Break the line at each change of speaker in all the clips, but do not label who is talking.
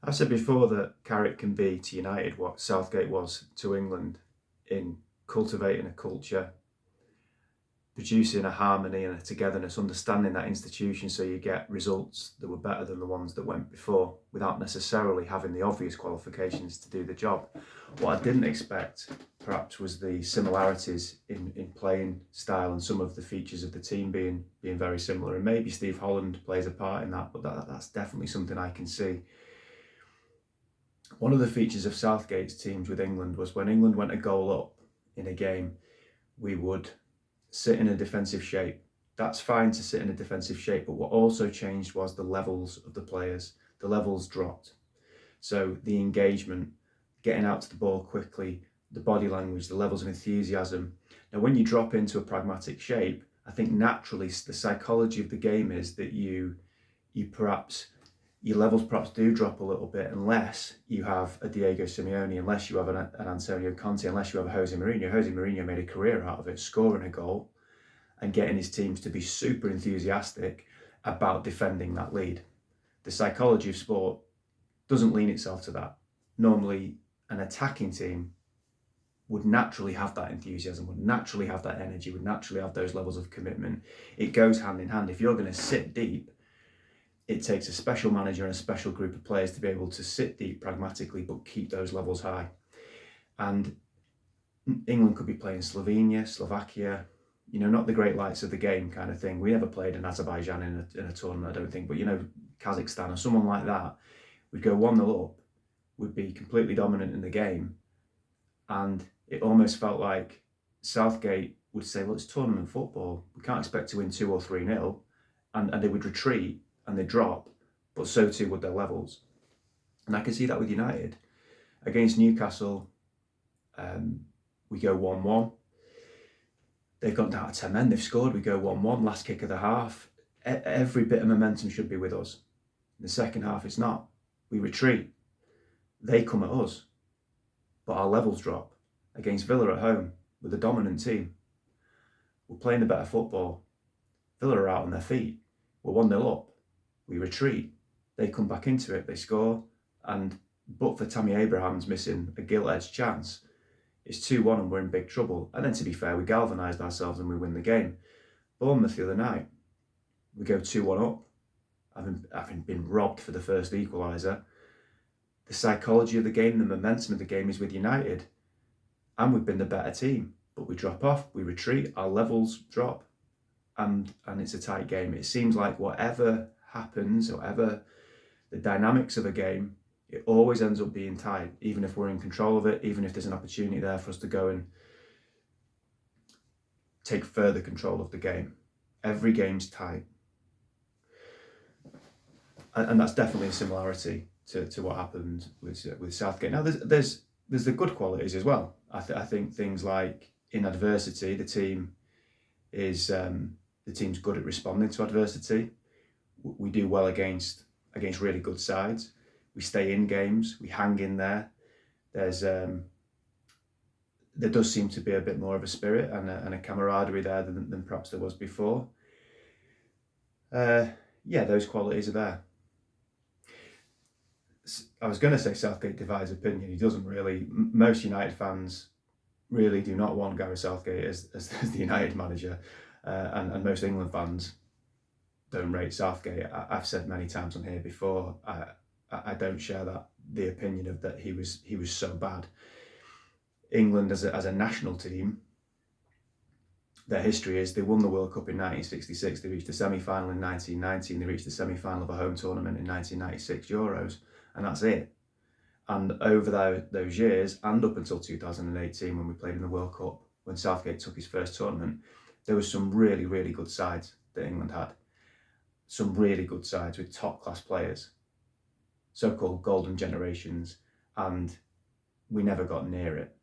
I said before that Carrick can be to United what Southgate was to England in cultivating a culture, producing a harmony and a togetherness, understanding that institution so you get results that were better than the ones that went before without necessarily having the obvious qualifications to do the job. What I didn't expect perhaps was the similarities in playing style and some of the features of the team being very similar, and maybe Steve Holland plays a part in that, but that's definitely something I can see. One of the features of Southgate's teams with England was when England went a goal up in a game, we would sit in a defensive shape. That's fine to sit in a defensive shape, but what also changed was the levels of the players. The levels dropped. So the engagement, getting out to the ball quickly, the body language, the levels of enthusiasm. Now, when you drop into a pragmatic shape, I think naturally the psychology of the game is that your levels perhaps do drop a little bit unless you have a Diego Simeone, unless you have an Antonio Conte, unless you have a Jose Mourinho. Jose Mourinho made a career out of it, scoring a goal and getting his teams to be super enthusiastic about defending that lead. The psychology of sport doesn't lean itself to that. Normally, an attacking team would naturally have that enthusiasm, would naturally have that energy, would naturally have those levels of commitment. It goes hand in hand. If you're going to sit deep, it takes a special manager and a special group of players to be able to sit deep pragmatically but keep those levels high. And England could be playing Slovenia, Slovakia, not the great lights of the game kind of thing. We never played in Azerbaijan in a tournament, I don't think, but Kazakhstan or someone like that, we'd go 1-0 up, we'd be completely dominant in the game, and it almost felt like Southgate would say, well, it's tournament football, we can't expect to win 2 or 3-0, and they would retreat and they drop, but so too would their levels. And I can see that with United. Against Newcastle, we go 1-1. They've gone down to 10 men, they've scored, we go 1-1, last kick of the half. Every bit of momentum should be with us. In the second half, it's not. We retreat. They come at us, but our levels drop. Against Villa at home, with a dominant team, we're playing the better football. Villa are out on their feet. We're 1-0 up. We retreat. They come back into it. They score. And but for Tammy Abraham's missing a gilt-edged chance, it's 2-1 and we're in big trouble. And then, to be fair, we galvanised ourselves and we win the game. Bournemouth the other night, we go 2-1 up, having been robbed for the first equaliser. The psychology of the game, the momentum of the game is with United. And we've been the better team. But we drop off, we retreat, our levels drop. And it's a tight game. It seems like whatever happens, whatever the dynamics of a game, it always ends up being tight, even if we're in control of it, even if there's an opportunity there for us to go and take further control of the game. Every game's tight. And that's definitely a similarity to what happened with Southgate. Now, there's the good qualities as well. I think things like in adversity, the team's good at responding to adversity. We do well against really good sides. We stay in games. We hang in there. There does seem to be a bit more of a spirit and a camaraderie there than perhaps there was before. Those qualities are there. I was going to say Southgate divides opinion. He doesn't really. Most United fans really do not want Gareth Southgate as the United manager, and most England fans don't rate Southgate. I've said many times on here before, I don't share the opinion of that he was so bad. England as a national team, their history is they won the World Cup in 1966, they reached the semi-final in 1990, and they reached the semi-final of a home tournament in 1996 Euros, and that's it. And over those years, and up until 2018 when we played in the World Cup, when Southgate took his first tournament, there was some really, really good sides that England had. Some really good sides with top-class players, so-called golden generations, and we never got near it.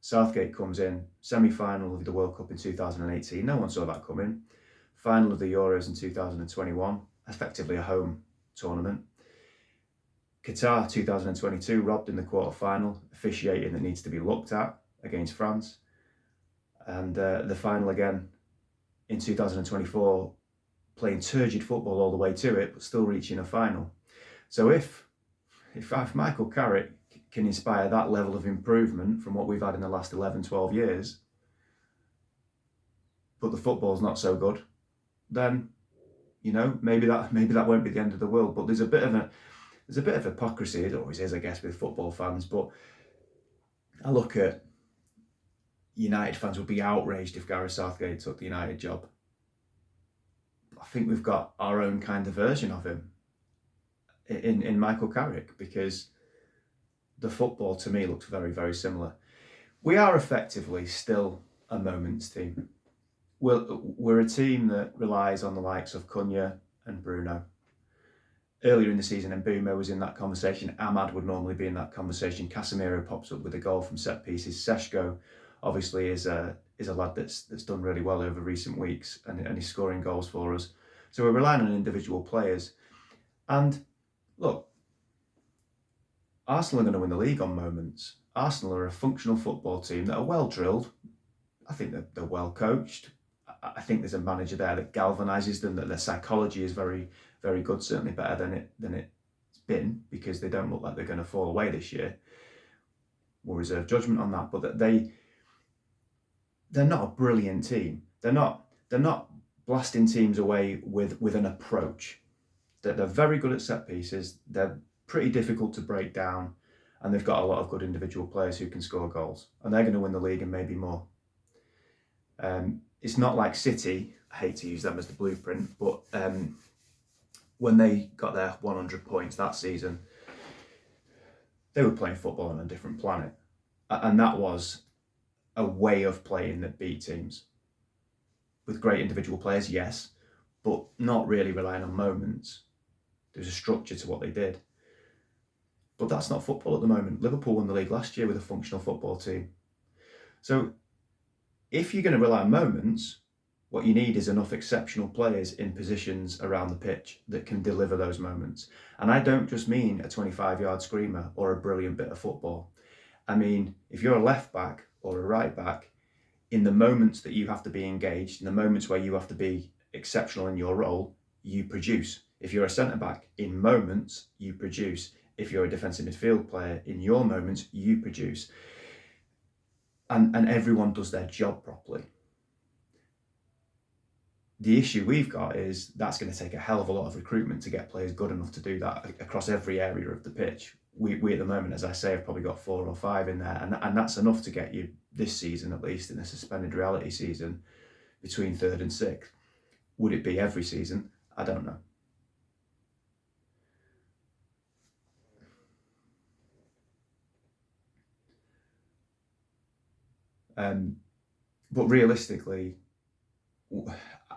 Southgate comes in, semi-final of the World Cup in 2018, no one saw that coming. Final of the Euros in 2021, effectively a home tournament. Qatar 2022, robbed in the quarter-final, officiating that needs to be looked at against France. And the final again in 2024, playing turgid football all the way to it, but still reaching a final. So if if Michael Carrick can inspire that level of improvement from what we've had in the last 11, 12 years, but the football's not so good, then maybe that won't be the end of the world. But there's a bit of hypocrisy. It always is, I guess, with football fans. But I look at United fans would be outraged if Gareth Southgate took the United job. I think we've got our own kind of version of him in Michael Carrick, because the football to me looks very, very similar. We are effectively still a moments team. We're a team that relies on the likes of Cunha and Bruno. Earlier in the season, Mbeumo was in that conversation. Ahmad would normally be in that conversation. Casemiro pops up with a goal from set pieces. Seshko, obviously, is a lad that's done really well over recent weeks, and he's scoring goals for us. So we're relying on individual players. And look, Arsenal are going to win the league on moments. Arsenal are a functional football team that are well drilled. I think they're well coached. I think there's a manager there that galvanises them, that their psychology is very, very good, certainly better than it's been, because they don't look like they're going to fall away this year. We'll reserve judgment on that, but that they're not a brilliant team. They're not blasting teams away with an approach. They're very good at set pieces. They're pretty difficult to break down, and they've got a lot of good individual players who can score goals, and they're going to win the league and maybe more. It's not like City. I hate to use them as the blueprint, but when they got their 100 points that season, they were playing football on a different planet, and that was a way of playing that beat teams with great individual players, yes, but not really relying on moments. There's a structure to what they did. But that's not football at the moment. Liverpool won the league last year with a functional football team. So if you're going to rely on moments, what you need is enough exceptional players in positions around the pitch that can deliver those moments. And I don't just mean a 25-yard screamer or a brilliant bit of football. I mean, if you're a left back or a right back, in the moments that you have to be engaged, in the moments where you have to be exceptional in your role, you produce. If you're a centre back, in moments, you produce. If you're a defensive midfield player, in your moments, you produce. And everyone does their job properly. The issue we've got is that's going to take a hell of a lot of recruitment to get players good enough to do that across every area of the pitch. We at the moment, as I say, have probably got 4 or 5 in there, and that's enough to get you this season, at least in a suspended reality season, between 3rd and 6th. Would it be every season? I don't know. But realistically,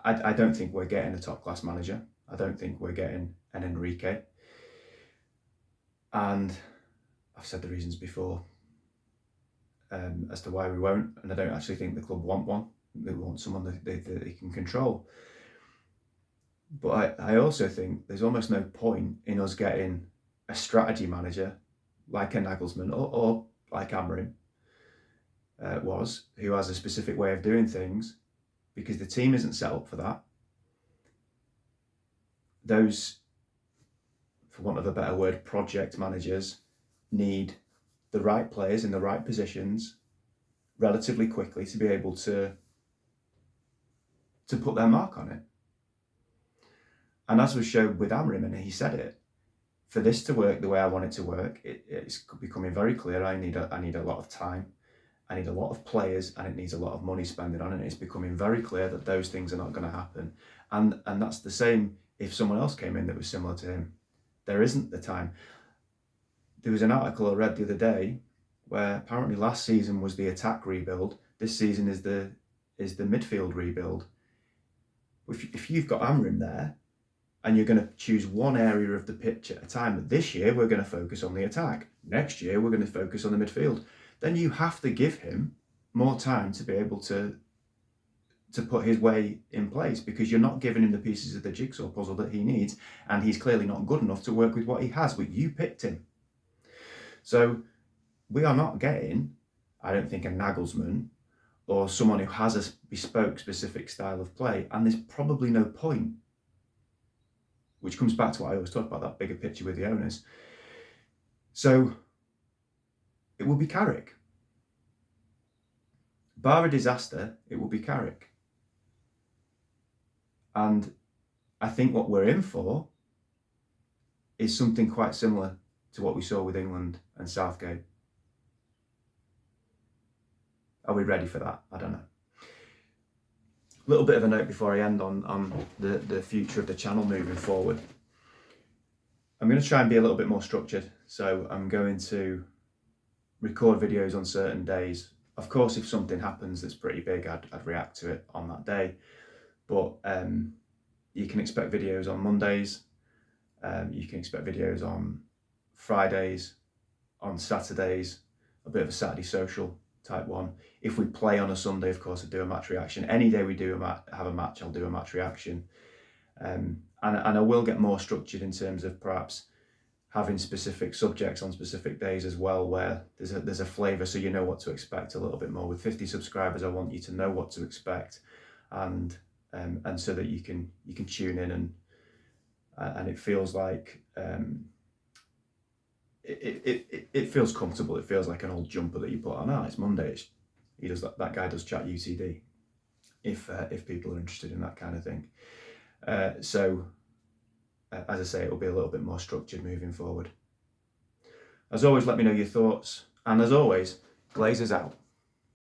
I don't think we're getting a top-class manager. I don't think we're getting an Enrique. And I've said the reasons before as to why we won't, and I don't actually think the club want one. They want someone that they can control. But I also think there's almost no point in us getting a strategy manager like a Nagelsmann or like Amorim who has a specific way of doing things, because the team isn't set up for that. Those, for want of a better word, project managers need the right players in the right positions relatively quickly to be able to put their mark on it. And as was shown with Amorim, and he said it, for this to work the way I want it to work, it's becoming very clear I need a lot of time, I need a lot of players, and it needs a lot of money spending on it. It's becoming very clear that those things are not going to happen. And that's the same if someone else came in that was similar to him. There isn't the time. There was an article I read the other day where apparently last season was the attack rebuild. This season is the midfield rebuild. If you've got Amorim there, and you're going to choose one area of the pitch at a time, but this year we're going to focus on the attack, next year we're going to focus on the midfield, then you have to give him more time to be able to put his way in place, because you're not giving him the pieces of the jigsaw puzzle that he needs, and he's clearly not good enough to work with what he has, but you picked him. So we are not getting, I don't think, a Nagelsmann or someone who has a bespoke, specific style of play, and there's probably no point. Which comes back to what I always talk about, that bigger picture with the owners. So it will be Carrick. Bar a disaster, it will be Carrick. And I think what we're in for is something quite similar to what we saw with England and Southgate. Are we ready for that? I don't know. A little bit of a note before I end on the future of the channel moving forward. I'm going to try and be a little bit more structured. So I'm going to record videos on certain days. Of course, if something happens that's pretty big, I'd react to it on that day. But you can expect videos on Mondays. You can expect videos on Fridays, on Saturdays, a bit of a Saturday social type one. If we play on a Sunday, of course, I do a match reaction. Any day we do have a match, I'll do a match reaction. And I will get more structured in terms of perhaps having specific subjects on specific days as well, where there's a flavour, so you know what to expect a little bit more. With 50 subscribers, I want you to know what to expect, and so that you can tune in and it feels like it feels comfortable. It feels like an old jumper that you put on. It's Monday. He does that guy does chat UTD. If people are interested in that kind of thing. So as I say, it will be a little bit more structured moving forward. As always, let me know your thoughts. And as always, Glazers out.